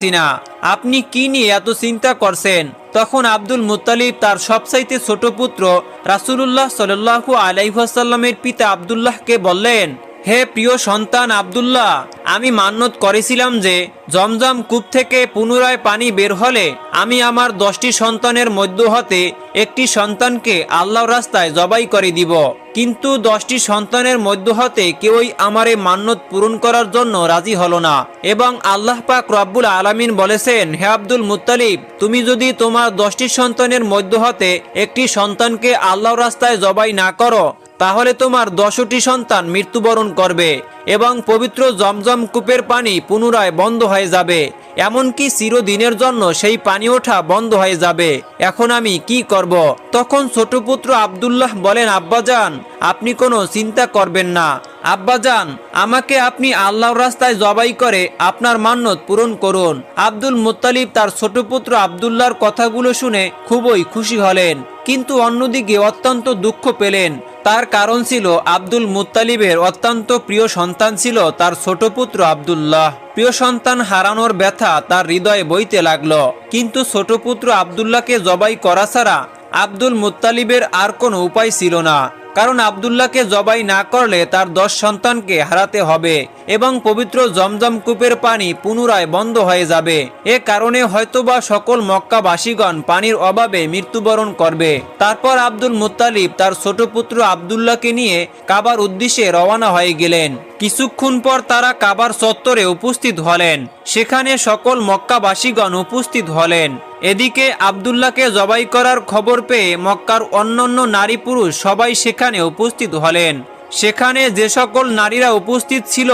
না আপনি কি নিয়ে এত চিন্তা করছেন। তখন আব্দুল মুত্তালিব তার সবচাইতে ছোট পুত্র রাসূলুল্লাহ সাল্লাল্লাহু আলাইহি ওয়াসাল্লামের পিতা আব্দুল্লাহকে বললেন, হে প্রিয় সন্তান আব্দুল্লাহ, আমি মান্যত করেছিলাম যে জমজম কূপ থেকে পুনরায় পানি বের হলে আমি আমার 10টি সন্তানের মধ্য হতে একটি সন্তানকে আল্লাহর রাস্তায় জবাই করে দিব। কিন্তু 10টি সন্তানের মধ্য হতে কেউই আমার এই মান্যত পূরণ করার জন্য রাজি হলো না। এবং আল্লাহ পাক রব্বুল আলামিন বলেছেন, হে আব্দুল মুত্তালিব, তুমি যদি তোমার 10টি সন্তানের মধ্য হতে একটি সন্তানকে আল্লাহর রাস্তায় জবাই না করো, তাহলে তোমার 10টি সন্তান মৃত্যুবরণ করবে এবং পবিত্র জমজম কূপের পানি পুনরায় বন্ধ হয়ে যাবে, এমনকি চিরদিনের জন্য সেই পানি ওঠা বন্ধ হয়ে যাবে। এখন আমি কি করব? তখন ছোট পুত্র আব্দুল্লাহ বলেন, আব্বাজান, আপনি কোনো চিন্তা করবেন না। আব্বাজান, আমাকে আপনি আল্লাহর রাস্তায় জবাই করে আপনার মান্যত পূরণ করুন। আব্দুল মুত্তালিব তার ছোট পুত্র আব্দুল্লাহর কথাগুলো শুনে খুবই খুশি হলেন, কিন্তু অন্যদিকে অত্যন্ত দুঃখ পেলেন। তার কারণ ছিল আব্দুল মুত্তালিবের অত্যন্ত প্রিয় সন্তান ছিল তার ছোট পুত্র আব্দুল্লাহ। প্রিয় সন্তান হারানোর ব্যথা তার হৃদয়ে বইতে লাগলো। কিন্তু ছোট পুত্র আব্দুল্লাহকে জবাই করা ছাড়া আব্দুল মুত্তালিবের আর কোনো উপায় ছিল না, কারণ আব্দুল্লাহকে জবাই না করলে তার 10 সন্তানকে হারাতে হবে এবং পবিত্র জমজম কূপের পানি পুনরায় বন্ধ হয়ে যাবে। এ কারণে হয়তোবা সকল মক্কাবাসীগণ পানির অভাবে মৃত্যুবরণ করবে। তারপর আব্দুল মুত্তালিব তার ছোট পুত্র আব্দুল্লাহকে নিয়ে কাবার উদ্দেশ্যে রওনা হয়ে গেলেন। কিছুক্ষণ পর তারা কাবার চত্বরে উপস্থিত হলেন। সেখানে সকল মক্কাবাসীগণ উপস্থিত হলেন। এদিকে আব্দুল্লাহকে জবাই করার খবর পেয়ে মক্কার অন্যান্য নারী পুরুষ সবাই সেখানে উপস্থিত হলেন। সেখানে যে সকল নারীরা উপস্থিত ছিল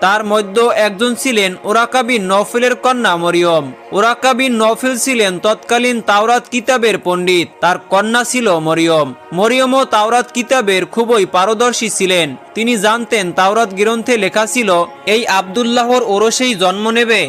তার মধ্যে একজন ছিলেন ওরাকা বিন নওফেলের কন্যা মরিয়ম। ওরাকা বিন নওফেল ছিলেন তৎকালীন তাওরাত কিতাবের পণ্ডিত। তার কন্যা ছিল মরিয়ম। মরিয়মও তাওরাত কিতাবের খুবই পারদর্শী ছিলেন। তিনি জানতেন তাওরাত গ্রন্থে লেখা ছিল এই আব্দুল্লাহর ওরসেই জন্ম নেবে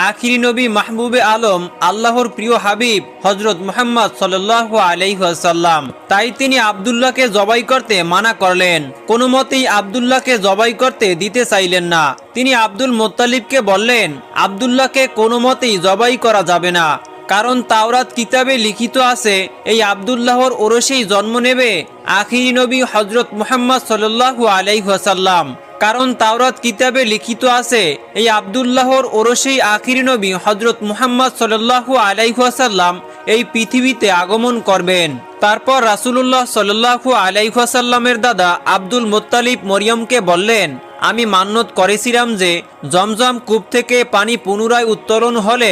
আখিরি নবী মাহবুবে আলম আল্লাহর প্রিয় হাবিব হযরত মুহাম্মদ সাল্লাল্লাহু আলাইহি ওয়াসাল্লাম। তাই তিনি আব্দুল্লাহকে জবাই করতে মানা করলেন। কোনো মতেই আব্দুল্লাহকে জবাই করতে দিতে চাইলেন না। তিনি আব্দুল মুত্তালিবকে বললেন, আব্দুল্লাহকে কোনো মতেই জবাই করা যাবে না, কারণ তাওরাত কিতাবে লিখিত আছে এই আব্দুল্লাহর ওরসেই জন্ম নেবে আখিরি নবী হযরত মুহাম্মদ সাল্লাল্লাহু আলাইহি ওয়াসাল্লাম। কারণ তাওরাত কিতাবে লিখিত আছে এই আব্দুল্লাহর ওরসেই আখিরি নবী হযরত মুহাম্মদ সাল্লাল্লাহু আলাইহি ওয়াসাল্লাম এই পৃথিবীতে আগমন করবেন। তারপর রাসূলুল্লাহ সাল্লাল্লাহু আলাইহি ওয়াসাল্লামের দাদা আব্দুল মুত্তালিব মরিয়মকে বললেন, আমি মান্যত করেছিলাম যে জমজম কূপ থেকে পানি পুনরায় উত্তোলন হলে